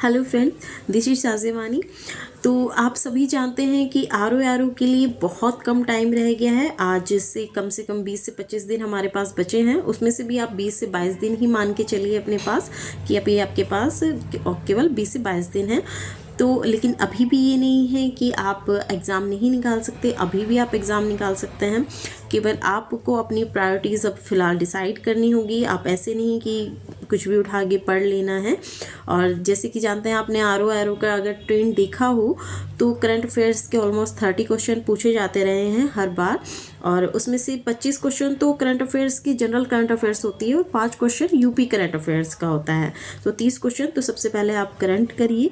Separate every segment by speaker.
Speaker 1: Hello friend, this is Sajewani. तो आप सभी जानते हैं कि आर के लिए बहुत कम टाइम रह गया है। आज से कम 20 से 25 दिन हमारे पास बचे हैं। उसमें से भी आप 20 से 22 दिन ही मान के चलिए अपने पास कि अभी आपके पास केवल 20 से 22 दिन हैं। तो लेकिन अभी भी ये नहीं है कि आप एग्ज़ाम नहीं निकाल सकते, अभी भी आप एग्ज़ाम निकाल सकते हैं। केवल आपको अपनी प्रायोरिटीज़ अब फ़िलहाल डिसाइड करनी होगी। आप ऐसे नहीं कि कुछ भी उठा के पढ़ लेना है। और जैसे कि जानते हैं, आपने आर का अगर ट्रेंड देखा हो तो करंट अफेयर्स के ऑलमोस्ट 30 क्वेश्चन पूछे जाते रहे हैं हर बार। और उसमें से 25 क्वेश्चन तो करंट अफेयर्स की जनरल करंट अफेयर्स होती है और 5 क्वेश्चन यूपी करंट अफेयर्स का होता है। तो 30 क्वेश्चन तो सबसे पहले आप करंट करिए।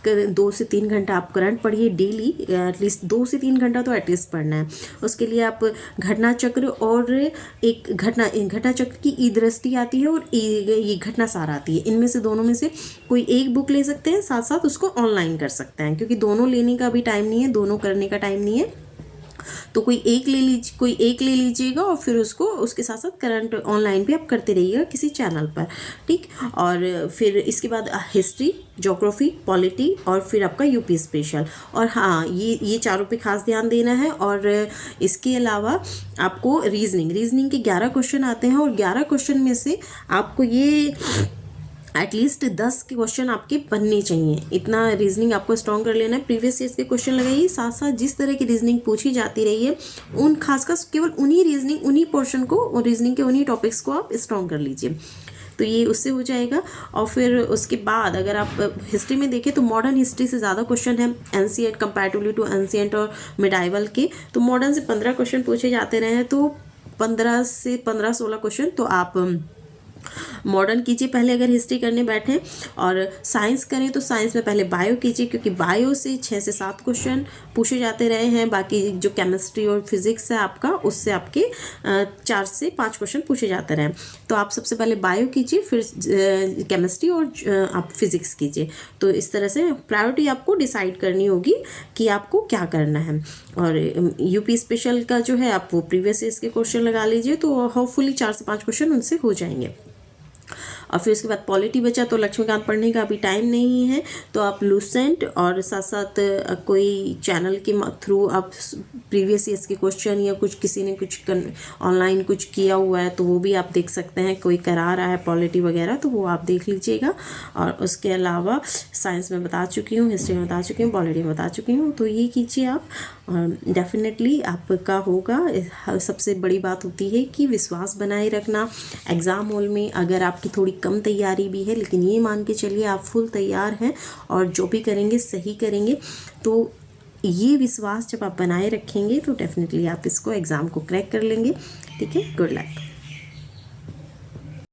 Speaker 1: 2 से 3 घंटा आप करंट पढ़िए डेली, एटलीस्ट 2 से 3 घंटा तो एटलीस्ट पढ़ना है। उसके लिए आप घटना चक्र और एक घटना चक्र की ई दृष्टि आती है और ये घटना सार आती है। इनमें से दोनों में से कोई एक बुक ले सकते हैं, साथ साथ उसको ऑनलाइन कर सकते हैं, क्योंकि दोनों लेने का भी टाइम नहीं है, दोनों करने का टाइम नहीं है। तो कोई एक ले लीजिएगा और फिर उसको उसके साथ साथ करंट ऑनलाइन भी आप करते रहिएगा किसी चैनल पर, ठीक। और फिर इसके बाद हिस्ट्री, ज्योग्राफी, पॉलिटी और फिर आपका यूपी स्पेशल। और हाँ, ये चारों पे खास ध्यान देना है। और इसके अलावा आपको रीजनिंग के 11 क्वेश्चन आते हैं और 11 क्वेश्चन में से आपको ये एटलीस्ट 10 के क्वेश्चन आपके बनने चाहिए। इतना रीजनिंग आपको स्ट्रॉन्ग कर लेना है। प्रीवियस ईयर्स के क्वेश्चन लगाइए, साथ साथ जिस तरह की रीजनिंग पूछी जाती रही है उन खासकर केवल उन्हीं पोर्शन को और रीजनिंग के उन्हीं टॉपिक्स को आप स्ट्रॉन्ग कर लीजिए। तो ये उससे हो जाएगा। और फिर उसके बाद अगर आप हिस्ट्री में देखें तो मॉडर्न हिस्ट्री से ज़्यादा क्वेश्चन है एंशिएंट कंपैरेटिवली टू एंशिएंट और मिडाइवल के। तो मॉडर्न से 15 क्वेश्चन पूछे जाते रहे हैं, तो 15 से 16 क्वेश्चन तो आप मॉडर्न कीजिए पहले अगर हिस्ट्री करने बैठें। और साइंस करें तो साइंस में पहले बायो कीजिए, क्योंकि बायो से 6 से 7 क्वेश्चन पूछे जाते रहे हैं। बाकी जो केमिस्ट्री और फिजिक्स है आपका, उससे आपके 4 से 5 क्वेश्चन पूछे जाते रहे। तो आप सबसे पहले बायो कीजिए, फिर केमिस्ट्री और आप फिजिक्स कीजिए। तो इस तरह से प्रायोरिटी आपको डिसाइड करनी होगी कि आपको क्या करना है। और यूपी स्पेशल का जो है आप वो प्रीवियस ईयर्स के क्वेश्चन लगा लीजिए, तो होपफुली 4 से 5 क्वेश्चन उनसे हो जाएंगे। और फिर उसके बाद पॉलिटी बचा, तो लक्ष्मीकांत पढ़ने का अभी टाइम नहीं है, तो आप लूसेंट और साथ साथ कोई चैनल के थ्रू आप प्रीवियस ईयर्स के क्वेश्चन या कुछ किसी ने कुछ ऑनलाइन कुछ किया हुआ है तो वो भी आप देख सकते हैं। कोई करा रहा है पॉलिटी वगैरह तो वो आप देख लीजिएगा। और उसके अलावा साइंस में बता चुकी हूँ, हिस्ट्री में बता चुकी हूँ, पॉलिटी में बता चुकी हूँ। तो ये कीजिए आप, डेफिनेटली आपका होगा। सबसे बड़ी बात होती है कि विश्वास बनाए रखना। एग्ज़ाम हॉल में अगर आपकी थोड़ी कम तैयारी भी है, लेकिन ये मान के चलिए आप फुल तैयार हैं और जो भी करेंगे सही करेंगे। तो ये विश्वास जब आप बनाए रखेंगे तो डेफिनेटली आप इसको एग्ज़ाम को क्रैक कर लेंगे, ठीक है। Good luck.